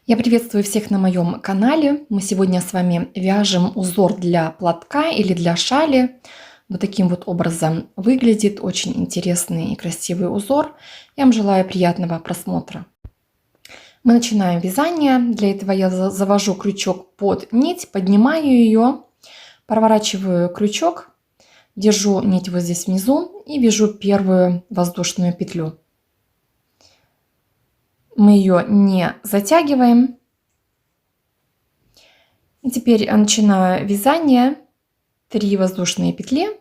Я приветствую всех на моем канале. Мы сегодня с вами вяжем узор для платка или для шали. Вот таким вот образом выглядит очень интересный и красивый узор. Я вам желаю приятного просмотра. Мы начинаем вязание. Для этого я завожу крючок под нить, поднимаю ее, проворачиваю крючок, держу нить вот здесь внизу и вяжу первую воздушную петлю. Мы ее не затягиваем. И теперь начинаю вязание. 3 воздушные петли.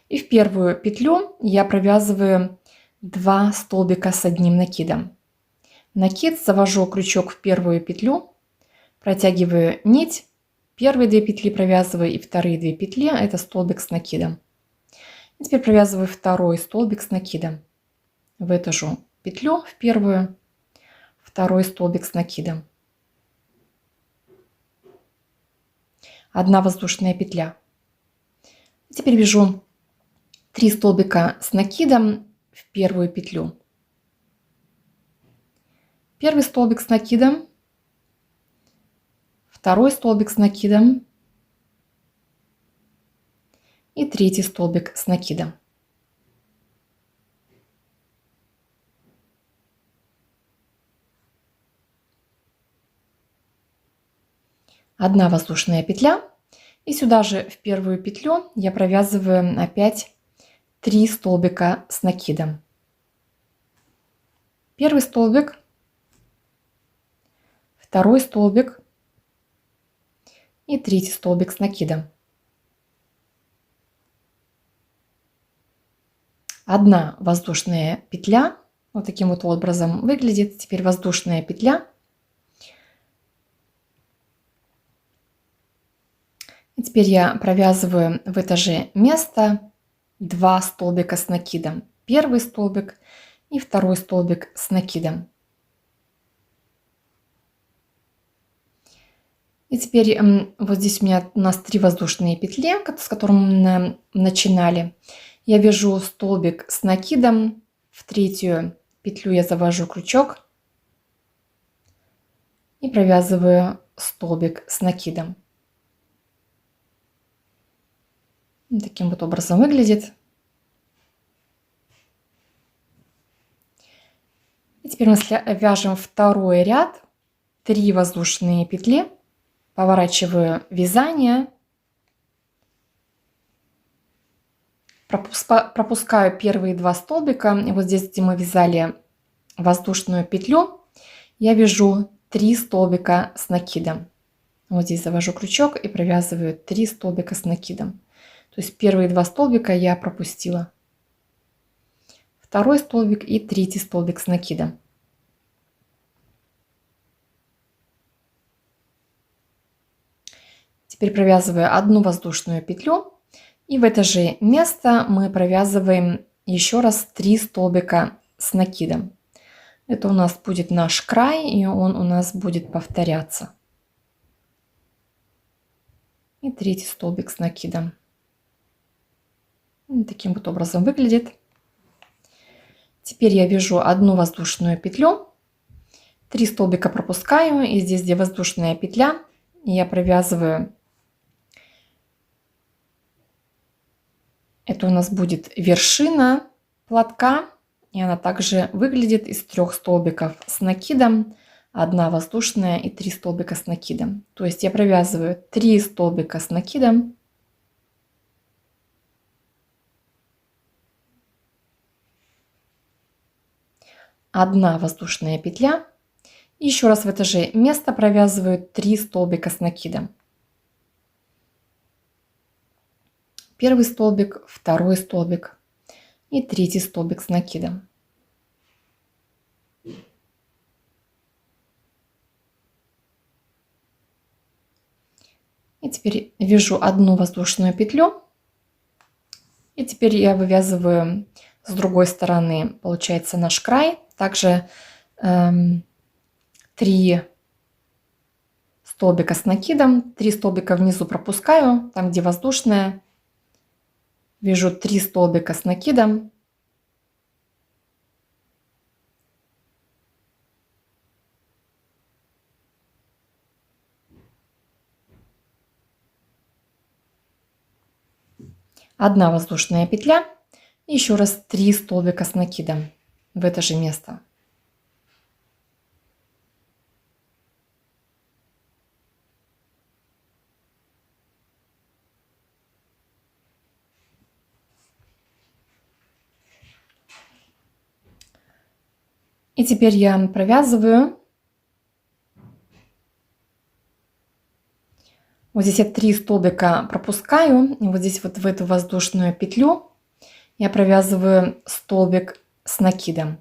И в первую петлю я провязываю 2 столбика с одним накидом. Накид, завожу крючок в первую петлю, протягиваю нить, первые 2 петли провязываю и вторые 2 петли, это столбик с накидом. И теперь провязываю второй столбик с накидом. В эту же петлю, в первую, второй столбик с накидом. 1 воздушная петля. Теперь вяжу 3 столбика с накидом в первую петлю. Первый столбик с накидом, второй столбик с накидом и третий столбик с накидом. Одна воздушная петля. И сюда же в первую петлю я провязываю опять 3 столбика с накидом. Первый столбик, второй столбик и третий столбик с накидом. 1 воздушная петля. Вот таким вот образом выглядит. Теперь воздушная петля. И теперь я провязываю в это же место 2 столбика с накидом. Первый столбик и второй столбик с накидом. И теперь вот здесь у нас 3 воздушные петли, с которыми мы начинали. Я вяжу столбик с накидом, в третью петлю я завожу крючок и провязываю столбик с накидом. Таким вот образом выглядит. И теперь мы вяжем второй ряд, 3 воздушные петли, поворачиваю вязание, пропускаю первые 2 столбика. И вот здесь, где мы вязали воздушную петлю, я вяжу 3 столбика с накидом. Вот здесь завожу крючок и провязываю 3 столбика с накидом. То есть первые 2 столбика я пропустила. Второй столбик и третий столбик с накидом. Теперь провязываю 1 воздушную петлю. И в это же место мы провязываем еще раз 3 столбика с накидом. Это у нас будет наш край, и он у нас будет повторяться. И третий столбик с накидом. Таким вот образом выглядит. Теперь я вяжу 1 воздушную петлю, 3 столбика пропускаю, и здесь, где воздушная петля, я провязываю. Это у нас будет вершина платка, и она также выглядит из 3 столбиков с накидом, 1 воздушная и 3 столбика с накидом. То есть я провязываю 3 столбика с накидом, одна воздушная петля. И еще раз в это же место провязываю 3 столбика с накидом. Первый столбик, второй столбик и третий столбик с накидом. И теперь вяжу 1 воздушную петлю. И теперь я вывязываю с другой стороны, получается, наш край. Также 3 столбика с накидом, 3 столбика внизу пропускаю, там где воздушная. Вяжу 3 столбика с накидом. 1 воздушная петля, и еще раз 3 столбика с накидом в это же место. И теперь я провязываю. Вот здесь я 3 столбика пропускаю, и вот здесь вот в эту воздушную петлю я провязываю столбик с накидом.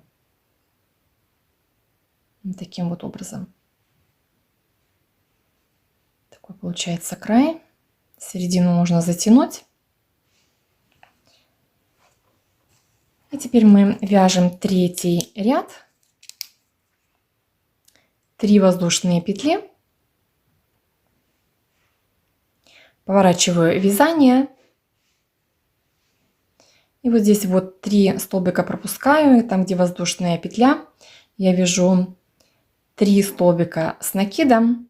Вот таким вот образом. Такой получается край. Середину можно затянуть. И теперь мы вяжем 3-й ряд. 3 воздушные петли. Поворачиваю вязание. И вот здесь вот 3 столбика пропускаю. И там, где воздушная петля, я вяжу 3 столбика с накидом.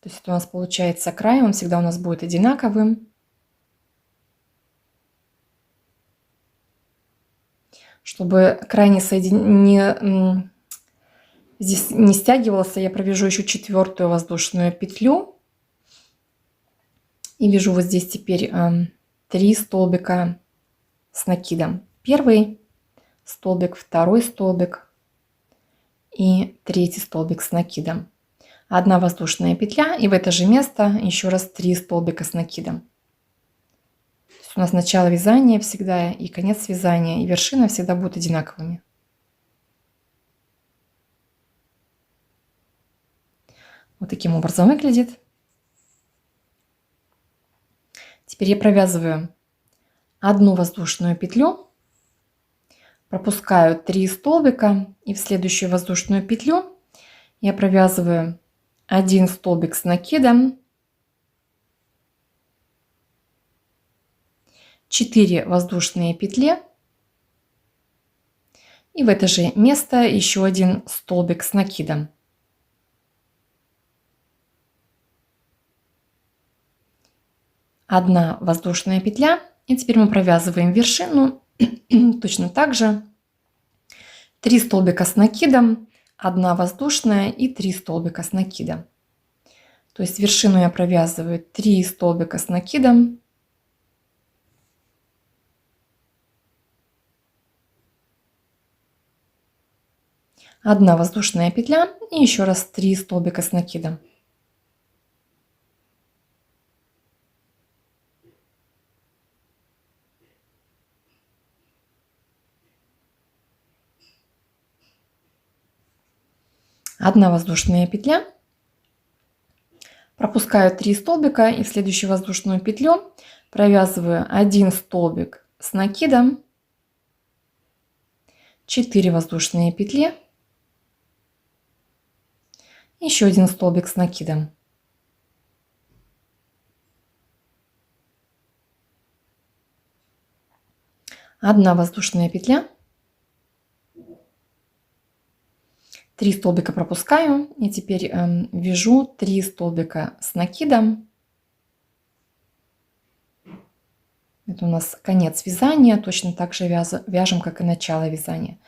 То есть это у нас получается край, он всегда у нас будет одинаковым. Чтобы край здесь не стягивался, я провяжу еще 4-ю воздушную петлю. И вяжу вот здесь теперь 3 столбика с накидом. 1 столбик, 2 столбик и 3 столбик с накидом. 1 воздушная петля, и в это же место еще раз 3 столбика с накидом. То есть у нас начало вязания всегда и конец вязания, и вершина всегда будут одинаковыми. Вот таким образом выглядит. Теперь я провязываю 1 воздушную петлю, пропускаю 3 столбика, и в следующую воздушную петлю я провязываю 1 столбик с накидом, 4 воздушные петли, и в это же место еще 1 столбик с накидом. Одна воздушная петля, и теперь мы провязываем вершину точно так же. 3 столбика с накидом, 1 воздушная и 3 столбика с накидом. То есть вершину я провязываю 3 столбика с накидом, одна воздушная петля и еще раз 3 столбика с накидом. Одна воздушная петля, пропускаю 3 столбика и в следующую воздушную петлю провязываю 1 столбик с накидом, 4 воздушные петли, еще 1 столбик с накидом. Одна воздушная петля, 3 столбика пропускаю, и теперь вяжу 3 столбика с накидом. Это у нас конец вязания, точно так же вяжем, как и начало вязания.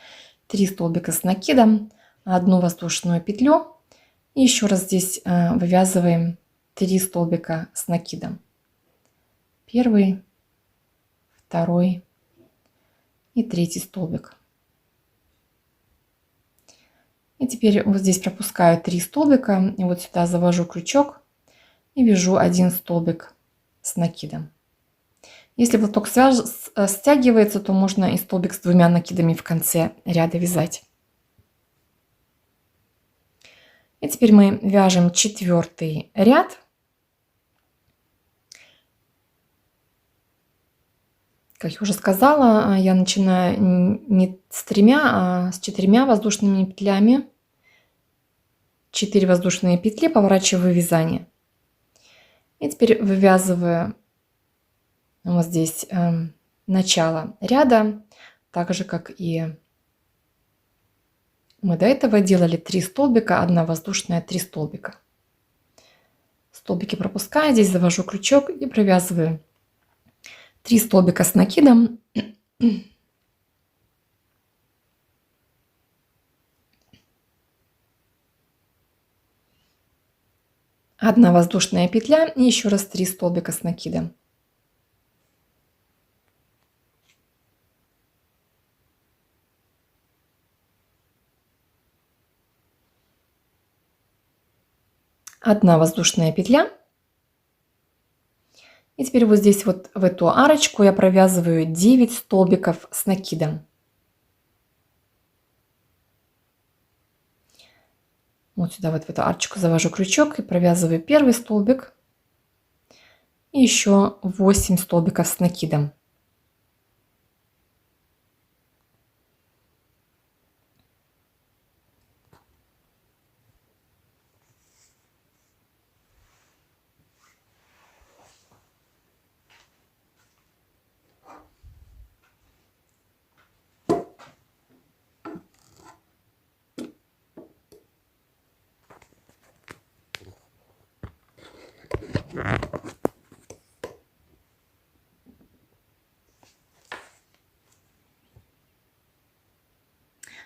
3 столбика с накидом, 1 воздушную петлю, и еще раз здесь вывязываем 3 столбика с накидом. 1, 2 и 3 столбик. И теперь вот здесь пропускаю 3 столбика, и вот сюда завожу крючок и вяжу 1 столбик с накидом. Если платок стягивается, то можно и столбик с 2 накидами в конце ряда вязать. И теперь мы вяжем 4-й ряд. Как я уже сказала, я начинаю не с 3, а с 4 воздушными петлями. 4 воздушные петли, поворачиваю вязание. И теперь вывязываю вот здесь начало ряда, так же как и мы до этого делали 3 столбика, 1 воздушная, 3 столбика. Столбики пропускаю, здесь завожу крючок и провязываю 3 столбика с накидом. Одна воздушная петля и еще раз 3 столбика с накидом. Одна воздушная петля. И теперь вот здесь вот в эту арочку я провязываю 9 столбиков с накидом. Вот сюда вот в эту арочку завожу крючок и провязываю первый столбик. И еще 8 столбиков с накидом.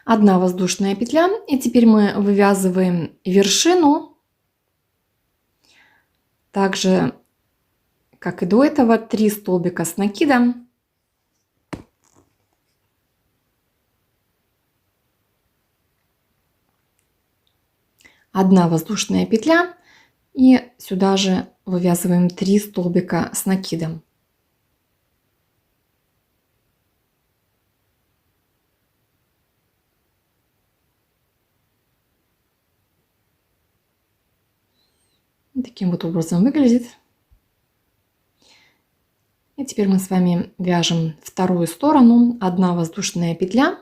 Одна воздушная петля, и теперь мы вывязываем вершину. Также, как и до этого, 3 столбика с накидом. Одна воздушная петля, и сюда же вывязываем 3 столбика с накидом. Таким вот образом выглядит. И теперь мы с вами вяжем вторую сторону. Одна воздушная петля.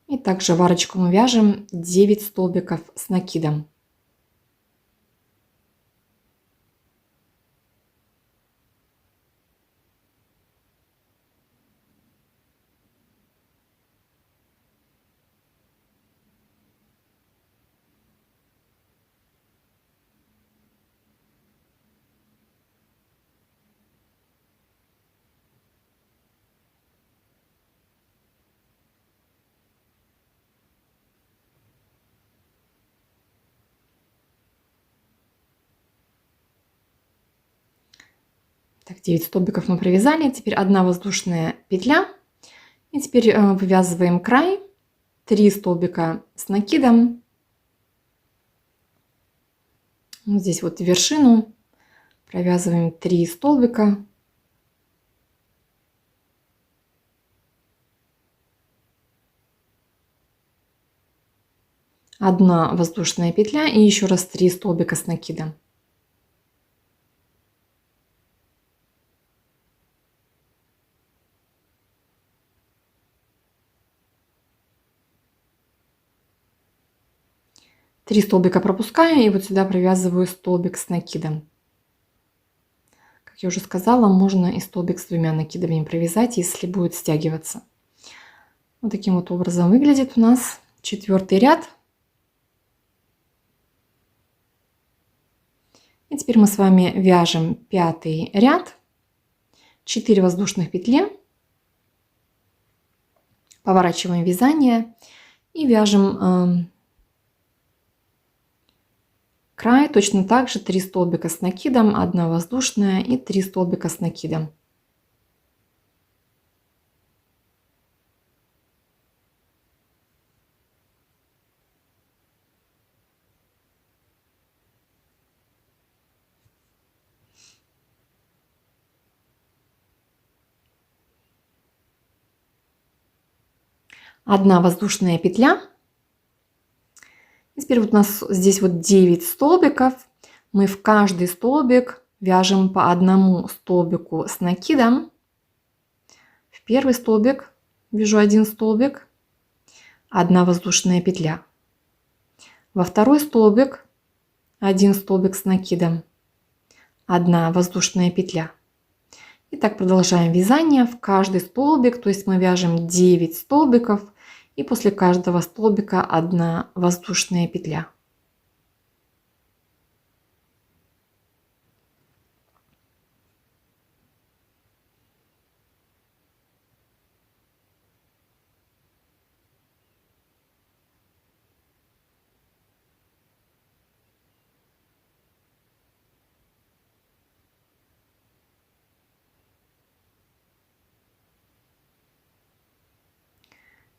И также в арочку мы вяжем 9 столбиков с накидом. Так, 9 столбиков мы провязали. Теперь одна воздушная петля. И теперь вывязываем край. 3 столбика с накидом. Вот здесь вот вершину провязываем 3 столбика. Одна воздушная петля и еще раз 3 столбика с накидом. Три столбика пропускаю и вот сюда провязываю столбик с накидом. Как я уже сказала, можно и столбик с 2 накидами провязать, если будет стягиваться. Вот таким вот образом выглядит у нас 4-й ряд. И теперь мы с вами вяжем 5-й ряд. 4 воздушных петли. Поворачиваем вязание и вяжем край точно так же 3 столбика с накидом, 1 воздушная и 3 столбика с накидом. Одна воздушная петля. И теперь вот у нас здесь вот 9 столбиков. Мы в каждый столбик вяжем по 1 столбику с накидом. В первый столбик вяжу 1 столбик, 1 воздушная петля. Во второй столбик 1 столбик с накидом, 1 воздушная петля. И так продолжаем вязание в каждый столбик, то есть мы вяжем 9 столбиков. И после каждого столбика 1 воздушная петля.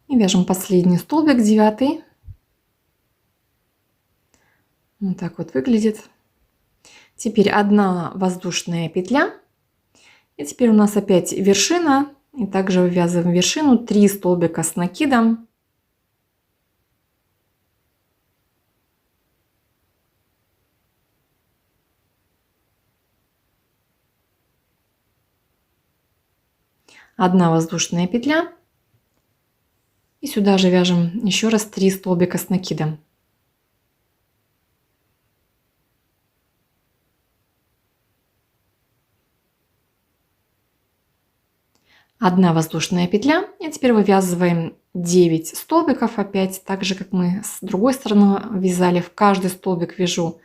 И вяжем последний столбик, 9. Вот так вот выглядит. Теперь 1 воздушная петля. И теперь у нас опять вершина. И также вывязываем вершину, 3 столбика с накидом. Одна воздушная петля. И сюда же вяжем еще раз 3 столбика с накидом. Одна воздушная петля. И теперь вывязываем 9 столбиков опять, так же как мы с другой стороны вязали. В каждый столбик вяжу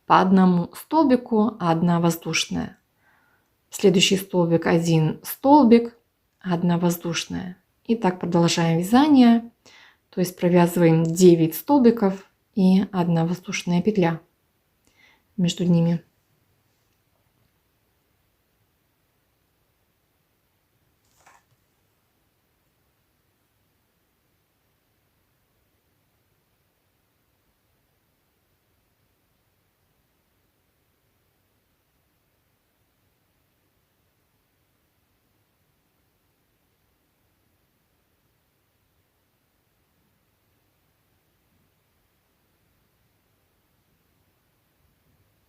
по одному столбику, 1 воздушная. Следующий столбик 1 столбик, 1 воздушная. И так продолжаем вязание. То есть провязываем 9 столбиков и 1 воздушная петля между ними.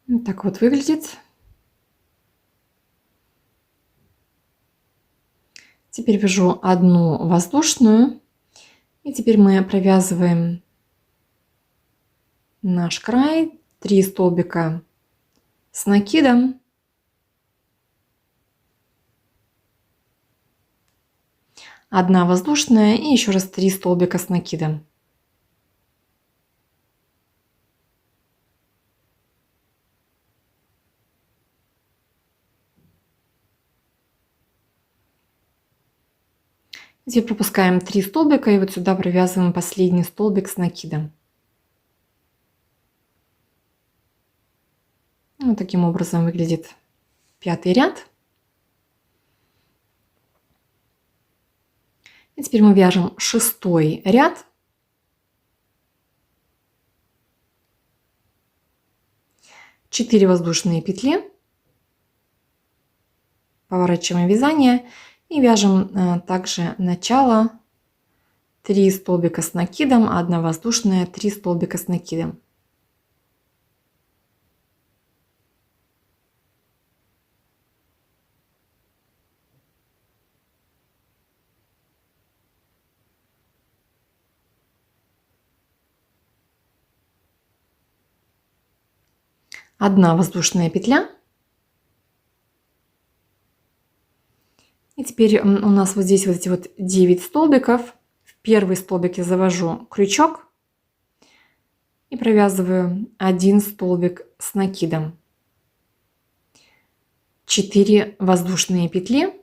Вот так вот выглядит. Теперь вяжу 1 воздушную. И теперь мы провязываем наш край, 3 столбика с накидом. 1 воздушная и еще раз 3 столбика с накидом. Теперь пропускаем 3 столбика и вот сюда провязываем последний столбик с накидом. Вот таким образом выглядит 5-й ряд. И теперь мы вяжем 6-й ряд. Четыре воздушные петли. Поворачиваем вязание и вяжем также начало, 3 столбика с накидом, 1 воздушная, 3 столбика с накидом. Одна воздушная петля. И теперь у нас вот здесь вот эти вот 9 столбиков. В первый столбик я завожу крючок и провязываю 1 столбик с накидом. 4 воздушные петли.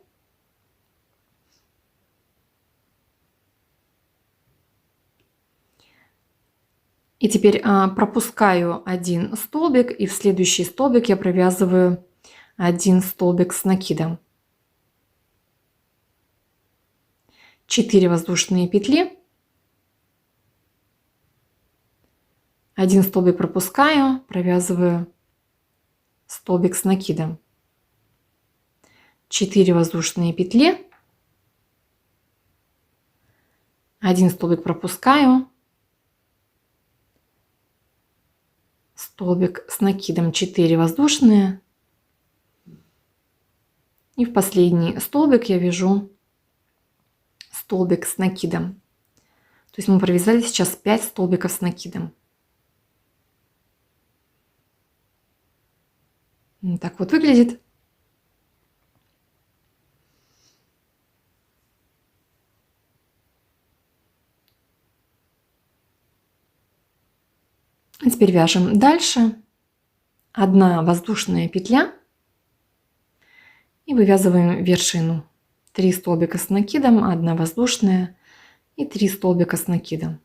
И теперь пропускаю 1 столбик, и в следующий столбик я провязываю 1 столбик с накидом. 4 воздушные петли. 1 столбик пропускаю, провязываю столбик с накидом. 4 воздушные петли. 1 столбик пропускаю, столбик с накидом, 4 воздушные. И в последний столбик я вяжу столбик с накидом. То есть мы провязали сейчас 5 столбиков с накидом. Так вот выглядит. А теперь вяжем дальше. 1 воздушная петля. И вывязываем вершину. 3 столбика с накидом, 1 воздушная и 3 столбика с накидом.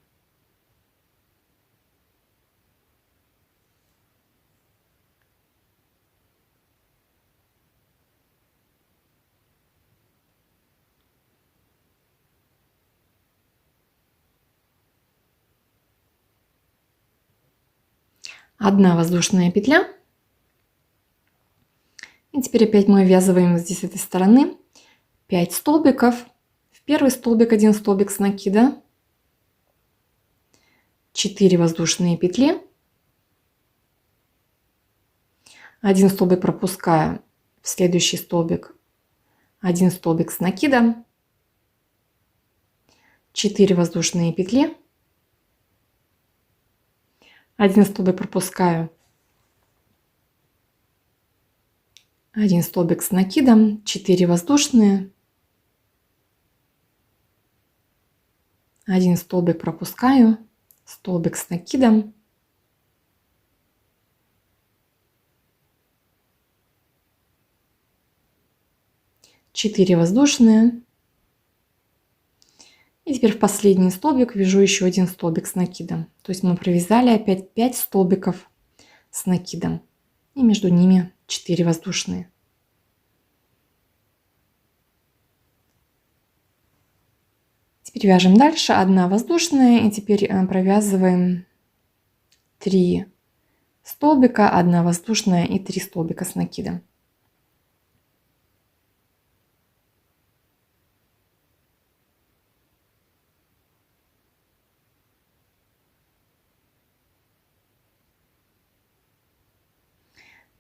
1 воздушная петля. И теперь опять мы ввязываем здесь с этой стороны 5 столбиков. В первый столбик 1 столбик с накида, 4 воздушные петли, 1 столбик пропускаю в следующий столбик, 1 столбик с накидом, 4 воздушные петли, 1 столбик пропускаю, 1 столбик с накидом, 4 воздушные, 1 столбик пропускаю, столбик с накидом, 4 воздушные. И теперь в последний столбик вяжу еще 1 столбик с накидом. То есть мы провязали опять 5 столбиков с накидом. И между ними 4 воздушные. Теперь вяжем дальше. 1 воздушная. И теперь провязываем 3 столбика, 1 воздушная и 3 столбика с накидом.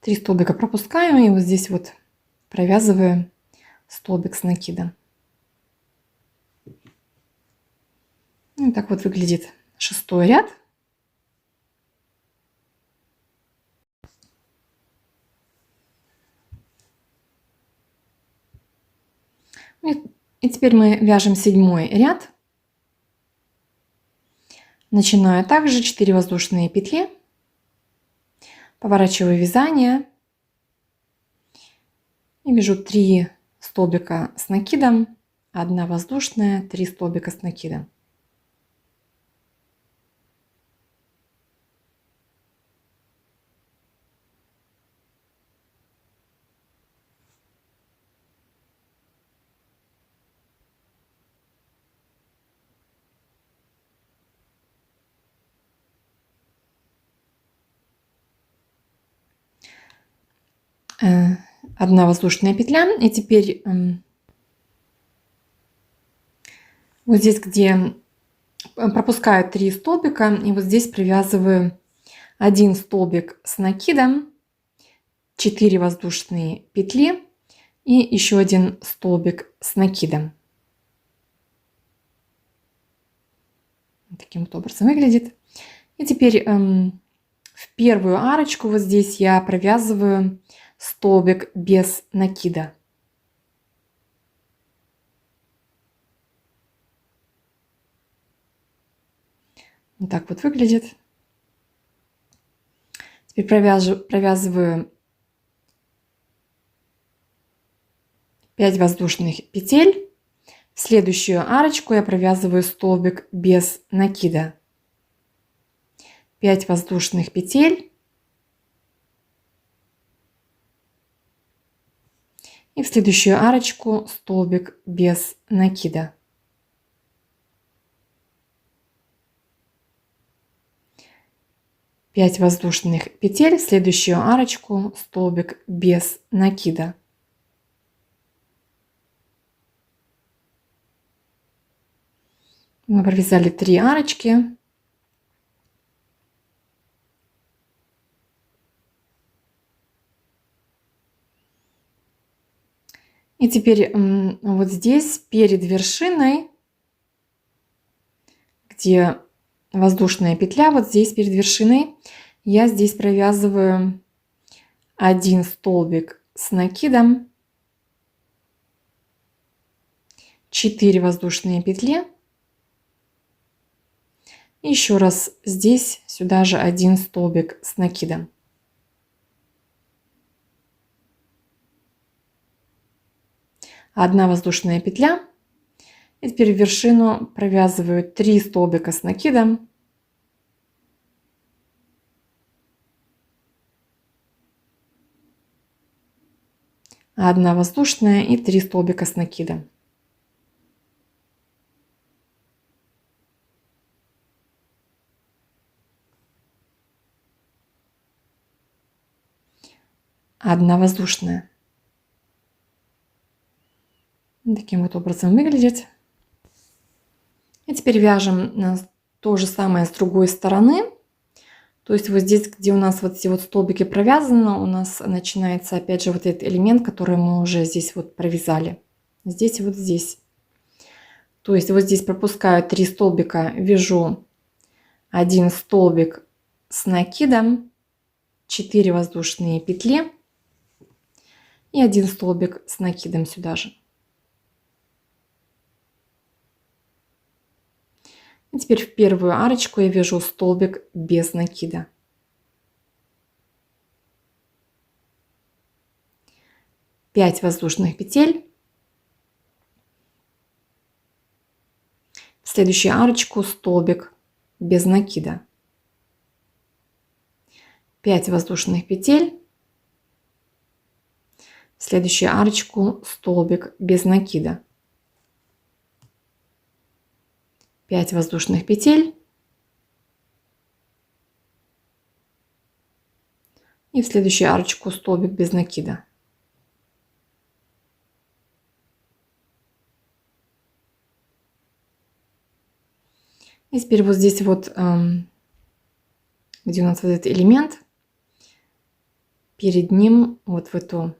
Три столбика пропускаю и вот здесь вот провязываю столбик с накидом. И так вот выглядит 6-й ряд. И теперь мы вяжем 7-й ряд. Начинаю также 4 воздушные петли. Поворачиваю вязание и вяжу 3 столбика с накидом, 1 воздушная, 3 столбика с накидом. Одна воздушная петля. И теперь вот здесь, где пропускаю 3 столбика, и вот здесь привязываю 1 столбик с накидом, 4 воздушные петли и еще 1 столбик с накидом. Таким вот образом выглядит. И теперь в первую арочку вот здесь я провязываю столбик без накида. Вот так вот выглядит. Теперь провязываю 5 воздушных петель. В следующую арочку я провязываю столбик без накида. 5 воздушных петель. И в следующую арочку столбик без накида. Пять воздушных петель, в следующую арочку столбик без накида. Мы провязали 3 арочки. И теперь вот здесь перед вершиной, где воздушная петля, вот здесь перед вершиной, я здесь провязываю 1 столбик с накидом, 4 воздушные петли. И еще раз здесь сюда же 1 столбик с накидом. Одна воздушная петля. И теперь в вершину провязываю 3 столбика с накидом. Одна воздушная и 3 столбика с накидом. 1 воздушная. Таким вот образом выглядит. И теперь вяжем то же самое с другой стороны. То есть вот здесь, где у нас вот эти вот столбики провязаны, у нас начинается опять же вот этот элемент, который мы уже здесь вот провязали. Здесь и вот здесь. То есть вот здесь пропускаю 3 столбика, вяжу 1 столбик с накидом, 4 воздушные петли и 1 столбик с накидом сюда же. И теперь в первую арочку я вяжу столбик без накида. Пять воздушных петель. В следующую арочку столбик без накида. 5 воздушных петель. В следующую арочку столбик без накида. 5 воздушных петель. И в следующую арочку столбик без накида. И теперь вот здесь вот, где у нас вот этот элемент, перед ним вот в эту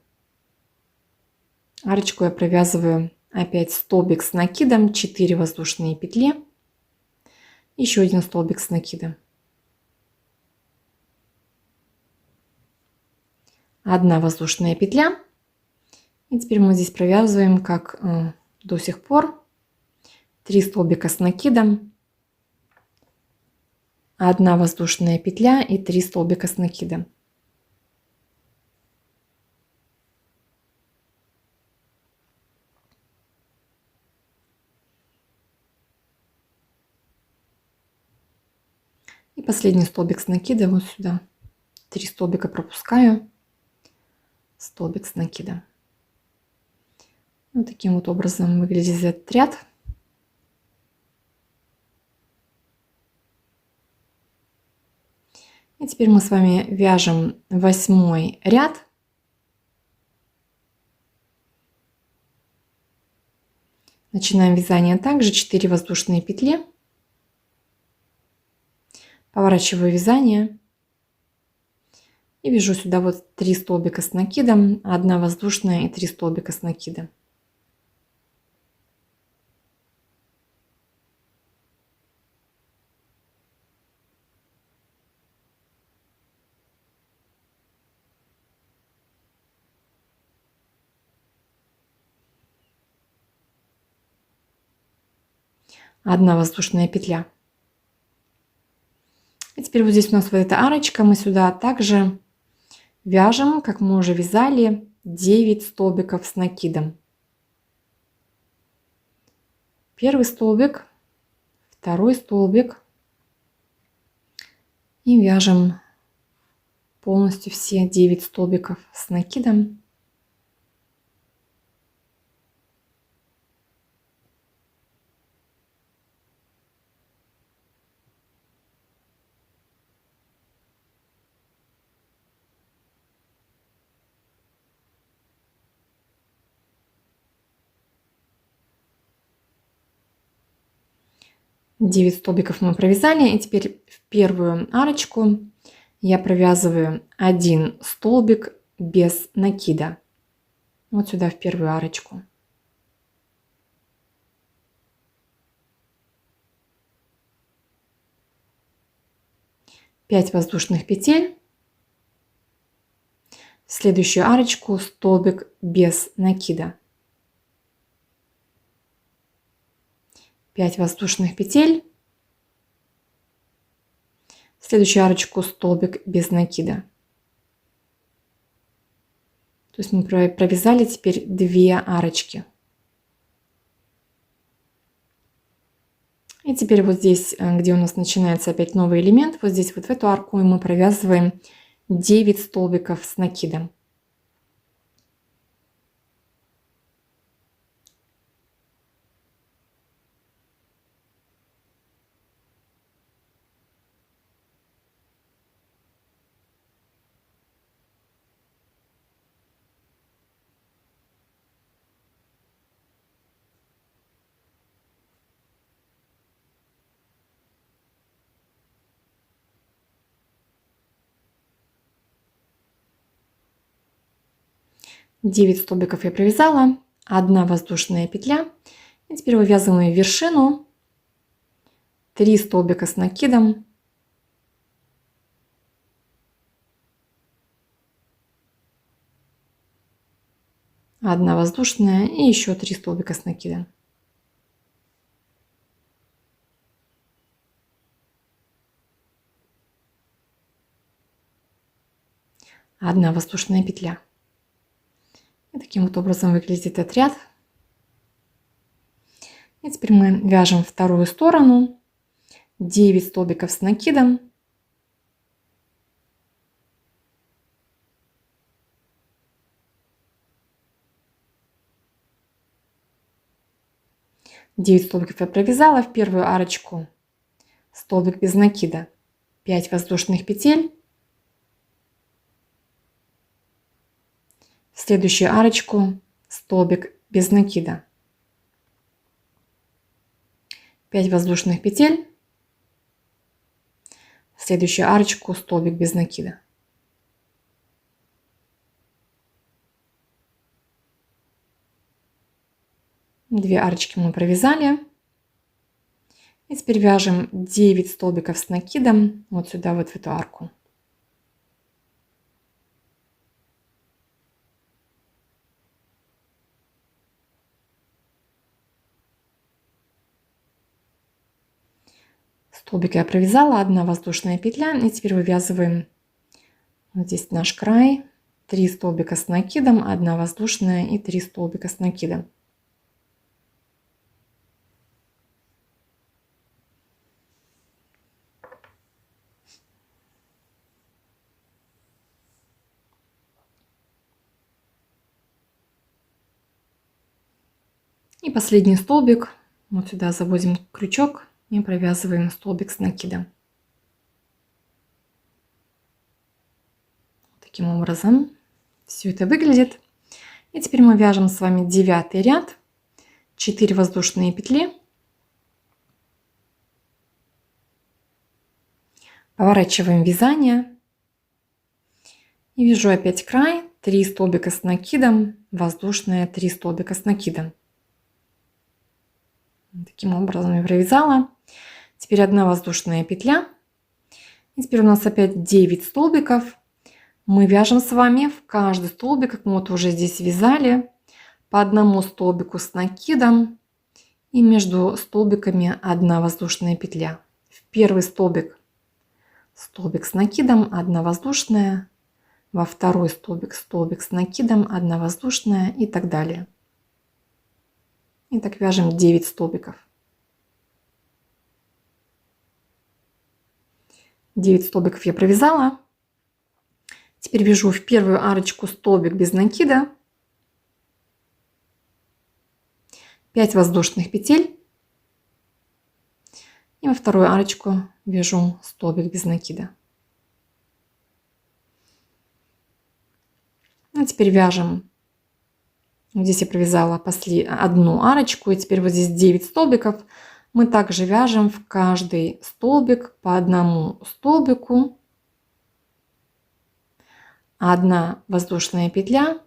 арочку я провязываю опять столбик с накидом, 4 воздушные петли, еще 1 столбик с накидом. 1 воздушная петля. И теперь мы здесь провязываем как до сих пор. 3 столбика с накидом, 1 воздушная петля и 3 столбика с накидом. И последний столбик с накида вот сюда. 3 столбика пропускаю, столбик с накидом. Вот таким вот образом выглядит этот ряд. И теперь мы с вами вяжем 8 ряд. Начинаем вязание также 4 воздушные петли. Поворачиваю вязание. И вяжу сюда вот 3 столбика с накидом, 1 воздушная и 3 столбика с накидом. Одна воздушная петля. И теперь вот здесь у нас вот эта арочка, мы сюда также вяжем, как мы уже вязали, 9 столбиков с накидом. Первый столбик, второй столбик. И вяжем полностью все 9 столбиков с накидом. Девять столбиков мы провязали, и теперь в первую арочку я провязываю 1 столбик без накида. Вот сюда в первую арочку. Пять воздушных петель. В следующую арочку столбик без накида. 5 воздушных петель. В следующую арочку столбик без накида. То есть мы провязали теперь 2 арочки. И теперь вот здесь, где у нас начинается опять новый элемент, вот здесь вот в эту арку мы провязываем 9 столбиков с накидом. 9 столбиков я провязала, 1 воздушная петля. И теперь вывязываем вершину, 3 столбика с накидом, 1 воздушная и еще 3 столбика с накидом. Одна воздушная петля. И таким вот образом выглядит отряд. И теперь мы вяжем вторую сторону, 9 столбиков с накидом, 9 столбиков я провязала, в первую арочку столбик без накида, 5 воздушных петель, в следующую арочку столбик без накида, 5 воздушных петель, в следующую арочку столбик без накида. Две арочки мы провязали. И теперь вяжем 9 столбиков с накидом вот сюда, вот в эту арку. Столбик я провязала, 1 воздушная петля. И теперь вывязываем вот здесь наш край, 3 столбика с накидом, 1 воздушная и 3 столбика с накидом. И последний столбик, вот сюда заводим крючок и провязываем столбик с накидом. Таким образом все это выглядит. И теперь мы вяжем с вами 9 ряд, 4 воздушные петли, поворачиваем вязание и вяжу опять край, 3 столбика с накидом, воздушная, 3 столбика с накидом. Таким образом я провязала. Теперь 1 воздушная петля. И теперь у нас опять 9 столбиков. Мы вяжем с вами в каждый столбик, как мы вот уже здесь вязали, по 1 столбику с накидом. И между столбиками 1 воздушная петля. В первый столбик столбик с накидом, 1 воздушная. Во второй столбик столбик с накидом, 1 воздушная и так далее. И так вяжем 9 столбиков. 9 столбиков я провязала. Теперь вяжу в первую арочку столбик без накида, 5 воздушных петель. И во вторую арочку вяжу столбик без накида. А теперь вяжем. Здесь я провязала одну арочку, и теперь вот здесь 9 столбиков. Мы также вяжем в каждый столбик по 1 столбику, 1 воздушная петля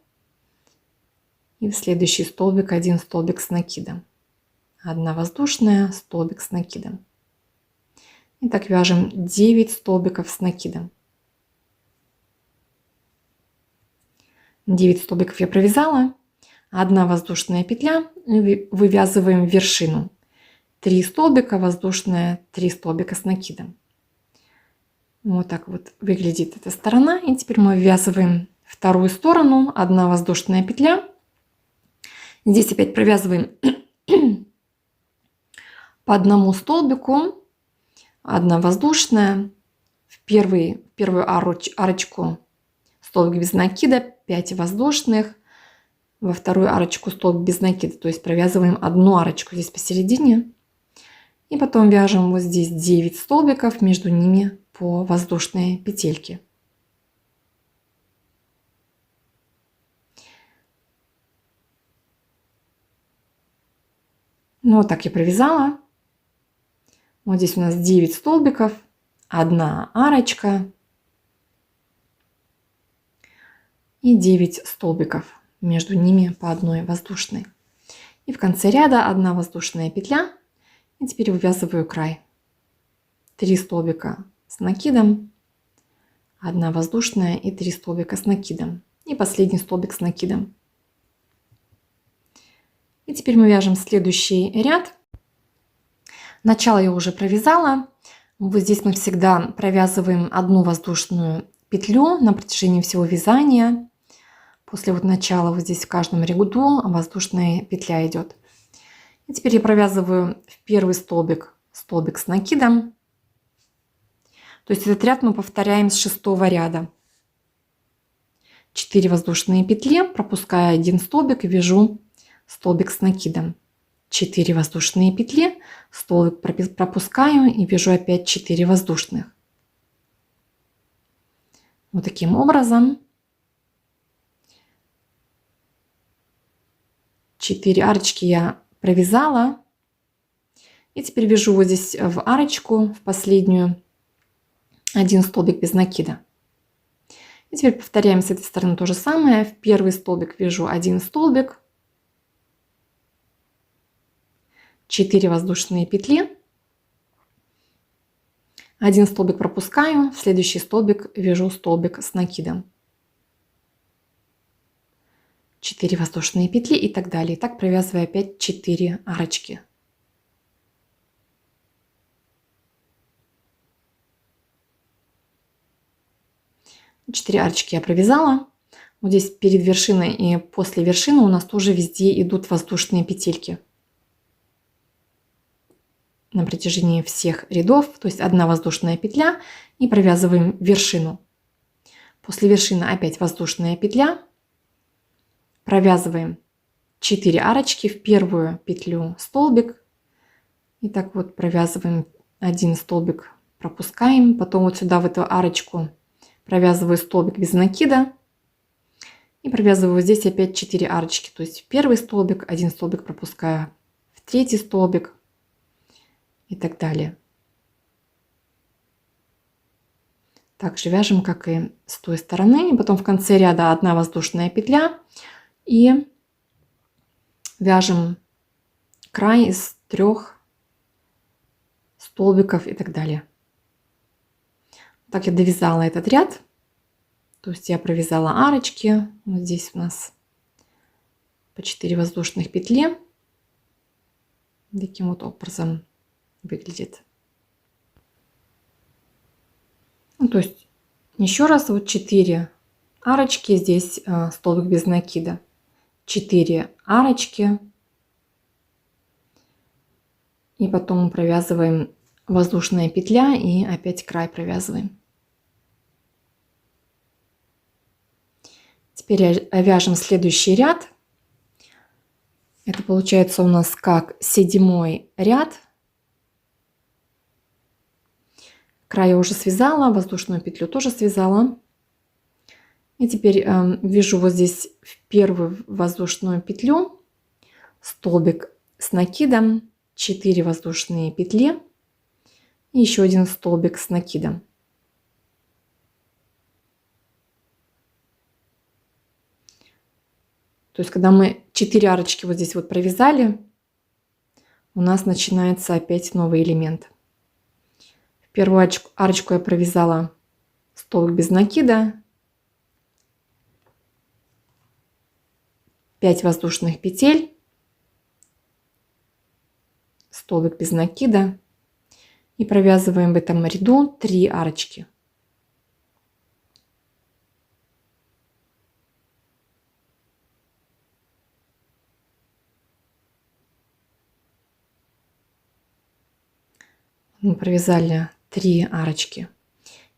и в следующий столбик 1 столбик с накидом, 1 воздушная, столбик с накидом. И так вяжем 9 столбиков с накидом. 9 столбиков я провязала. 1 воздушная петля, вывязываем вершину, 3 столбика, воздушная, 3 столбика с накидом. Вот так вот выглядит эта сторона. И теперь мы ввязываем вторую сторону, 1 воздушная петля. Здесь опять провязываем по 1 столбику, 1 воздушная, в первую арочку столбик без накида, 5 воздушных, во вторую арочку столбик без накида, то есть провязываем 1 арочку здесь посередине. И потом вяжем вот здесь 9 столбиков, между ними по воздушной петельке. Ну вот так я провязала. Вот здесь у нас 9 столбиков, 1 арочка и 9 столбиков. между ними по одной воздушной. И в конце ряда 1 воздушная петля. И теперь вывязываю край. 3 столбика с накидом, 1 воздушная и 3 столбика с накидом. И последний столбик с накидом. И теперь мы вяжем следующий ряд. Начало я уже провязала. Вот здесь мы всегда провязываем 1 воздушную петлю на протяжении всего вязания. После вот начала вот здесь в каждом ряду воздушная петля идет. И теперь я провязываю в первый столбик с накидом. То есть этот ряд мы повторяем с 6 ряда. 4 воздушные петли, пропуская 1 столбик и вяжу столбик с накидом. 4 воздушные петли, столбик пропускаю и вяжу опять 4 воздушных. Вот таким образом 4 арочки я провязала. И теперь вяжу вот здесь в арочку, в последнюю, 1 столбик без накида. И теперь повторяем с этой стороны то же самое. В первый столбик вяжу 1 столбик, 4 воздушные петли, 1 столбик пропускаю, в следующий столбик вяжу столбик с накидом. 4 воздушные петли и так далее. И так провязываю опять 4 арочки. Четыре арочки я провязала. Вот здесь перед вершиной и после вершины у нас тоже везде идут воздушные петельки. На протяжении всех рядов, то есть 1 воздушная петля, и провязываем вершину. После вершины опять воздушная петля. Провязываем 4 арочки, в первую петлю столбик. И так вот провязываем 1 столбик, пропускаем. Потом вот сюда в эту арочку провязываю столбик без накида. И провязываю вот здесь опять 4 арочки. То есть в первый столбик, 1 столбик пропускаю, в третий столбик и так далее. Также вяжем, как и с той стороны. И потом в конце ряда 1 воздушная петля. И вяжем край из 3 столбиков и так далее. Так я довязала этот ряд. То есть я провязала арочки. Вот здесь у нас по 4 воздушных петли. Таким вот образом выглядит. Ну, то есть еще раз вот 4 арочки. Здесь столбик без накида. 4 арочки. И потом провязываем воздушная петля и опять край провязываем. Теперь вяжем следующий ряд. Это получается у нас как 7-й ряд. Край я уже связала, воздушную петлю тоже связала. И теперь вяжу вот здесь в первую воздушную петлю столбик с накидом, 4 воздушные петли и еще 1 столбик с накидом. То есть, когда мы 4 арочки вот здесь вот провязали, у нас начинается опять новый элемент. В первую арочку я провязала столбик без накида, 5 воздушных петель, столбик без накида и провязываем в этом ряду 3 арочки. Мы провязали 3 арочки.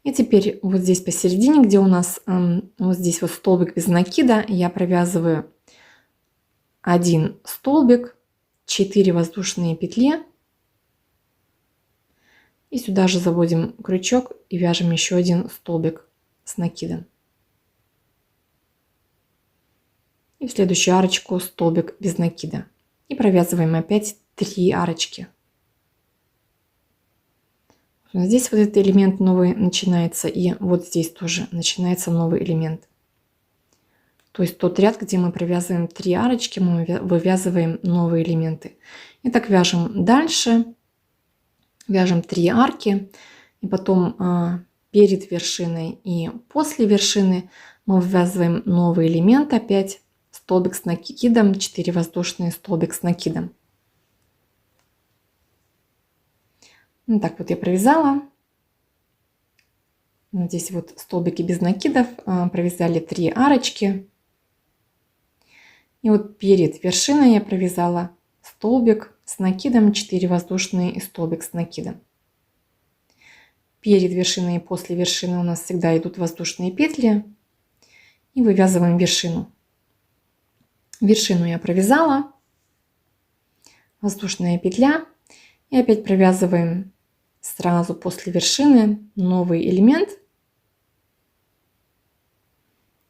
И теперь вот здесь посередине, где у нас вот здесь вот столбик без накида, я провязываю 1 столбик, 4 воздушные петли. И сюда же заводим крючок и вяжем еще 1 столбик с накидом. И в следующую арочку столбик без накида. И провязываем опять 3 арочки. Здесь вот этот элемент новый начинается, и вот здесь тоже начинается новый элемент. То есть тот ряд, где мы провязываем 3 арочки, мы вывязываем новые элементы. Итак, вяжем дальше, вяжем 3 арки, и потом перед вершиной и после вершины мы ввязываем новый элемент опять, столбик с накидом, 4 воздушные, столбик с накидом. Ну, так вот я провязала. Вот здесь вот столбики без накидов, провязали 3 арочки. И вот перед вершиной я провязала столбик с накидом, 4 воздушные и столбик с накидом. Перед вершиной и после вершины у нас всегда идут воздушные петли. И вывязываем вершину. Вершину я провязала. Воздушная петля. И опять провязываем сразу после вершины новый элемент.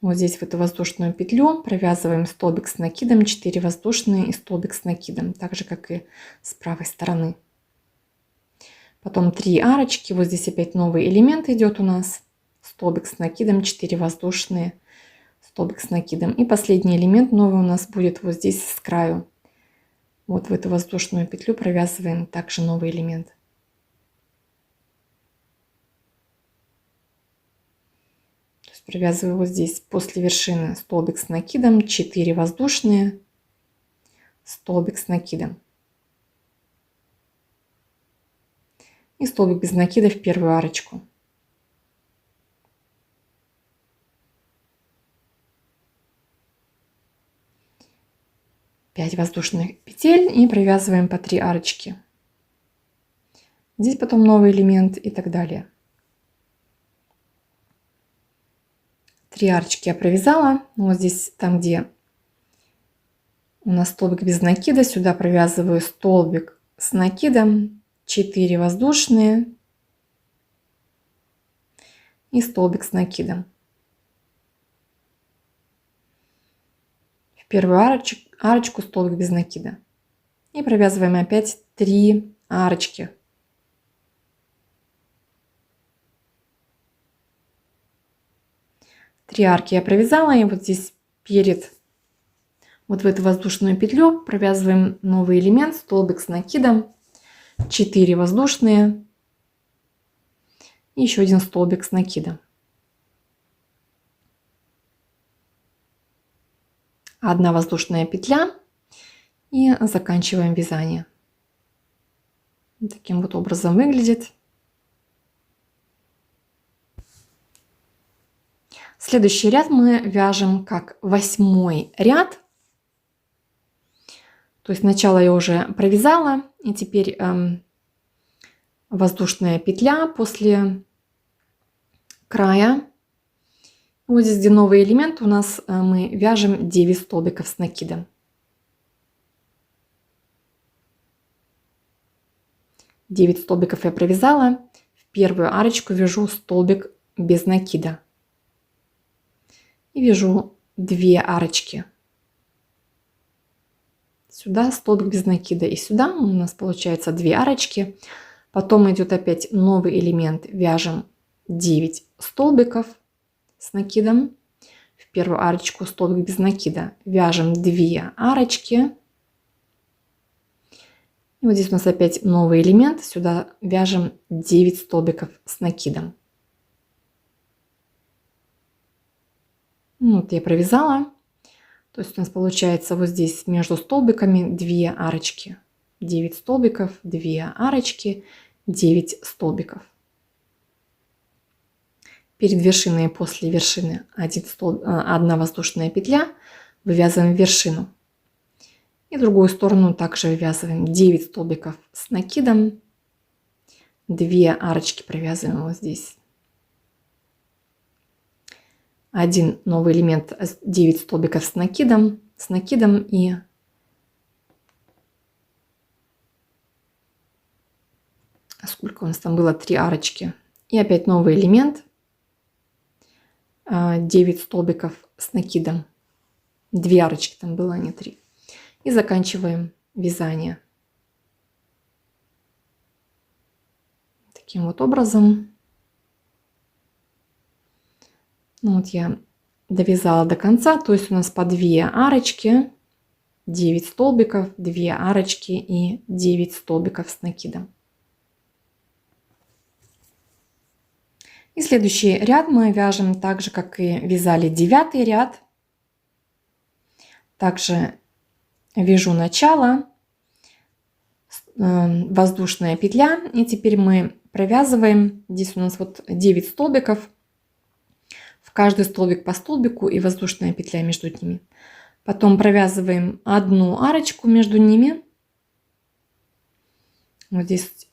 Вот здесь в эту воздушную петлю провязываем столбик с накидом, 4 воздушные и столбик с накидом. Так же, как и с правой стороны. Потом 3 арочки. Вот здесь опять новый элемент идет у нас. Столбик с накидом, 4 воздушные, столбик с накидом. И последний элемент новый у нас будет вот здесь с краю. Вот в эту воздушную петлю провязываем также новый элемент. То есть провязываю вот здесь после вершины столбик с накидом, 4 воздушные, столбик с накидом. И столбик без накида в первую арочку. Пять воздушных петель и провязываем по 3 арочки. Здесь потом новый элемент и так далее. 3 арочки я провязала. Вот здесь, там где у нас столбик без накида, сюда провязываю столбик с накидом, 4 воздушные и столбик с накидом. В первую арочку столбик без накида. И провязываем опять 3 арочки. Три арки я провязала, и вот здесь перед вот в эту воздушную петлю провязываем новый элемент, столбик с накидом, 4 воздушные и еще один столбик с накидом. Одна воздушная петля и заканчиваем вязание. Таким вот образом выглядит. Следующий ряд мы вяжем как 8-й ряд. То есть начало я уже провязала, и теперь воздушная петля после края. Вот здесь, где новый элемент, у нас мы вяжем 9 столбиков с накидом. 9 столбиков я провязала. В первую арочку вяжу столбик без накида. И вяжу 2 арочки. Сюда столбик без накида. И сюда у нас получается 2 арочки. Потом идет опять новый элемент. Вяжем 9 столбиков с накидом. В первую арочку столбик без накида. Вяжем 2 арочки. И вот здесь у нас опять новый элемент. Сюда вяжем 9 столбиков с накидом. Вот я провязала. То есть у нас получается вот здесь между столбиками 2 арочки. 9 столбиков, 2 арочки, 9 столбиков. Перед вершиной и после вершины одна воздушная петля. Вывязываем вершину. И другую сторону также вывязываем 9 столбиков с накидом. 2 арочки провязываем вот здесь. Один новый элемент, 9 столбиков с накидом и сколько у нас там было, 3 арочки. И опять новый элемент, 9 столбиков с накидом. 2 арочки там было, а не 3. И заканчиваем вязание. Таким вот образом. Ну вот я довязала до конца, то есть у нас по 2 арочки, 9 столбиков, 2 арочки и 9 столбиков с накидом. И следующий ряд мы вяжем так же, как и вязали 9 ряд. Также вяжу начало, воздушная петля, и теперь мы провязываем. Здесь у нас вот 9 столбиков, в каждый столбик по столбику и воздушная петля между ними. Потом провязываем одну арочку между ними. Вот здесь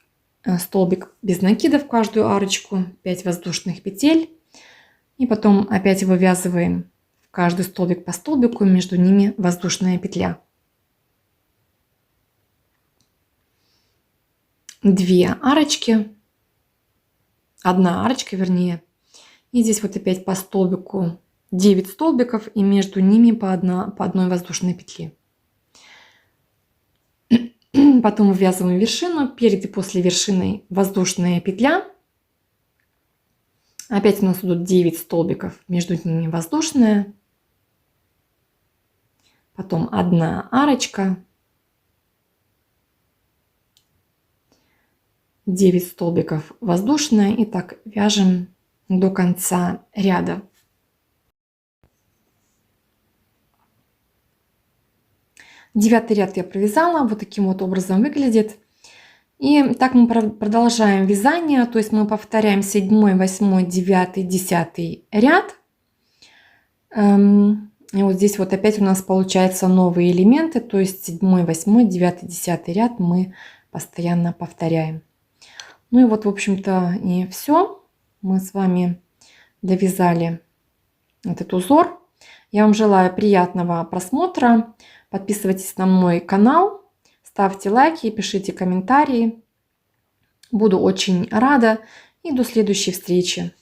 столбик без накида в каждую арочку, 5 воздушных петель. И потом опять вывязываем в каждый столбик по столбику, между ними воздушная петля. 2 арочки, одна арочка вернее. И здесь вот опять по столбику 9 столбиков и между ними по одной воздушной петле. Потом вывязываем вершину, перед и после вершины воздушная петля. Опять у нас идут 9 столбиков, между ними воздушная. Потом одна арочка. 9 столбиков воздушная. И так вяжем до конца ряда. Девятый ряд я провязала, вот таким вот образом выглядит. И так мы продолжаем вязание, то есть мы повторяем 7, 8, 9, 10 ряд. И вот здесь вот опять у нас получаются новые элементы, то есть 7, 8, 9, 10 ряд мы постоянно повторяем. Ну и вот, в общем-то, и все. Мы с вами довязали этот узор. Я вам желаю приятного просмотра. Подписывайтесь на мой канал, ставьте лайки, пишите комментарии. Буду очень рада. И до следующей встречи.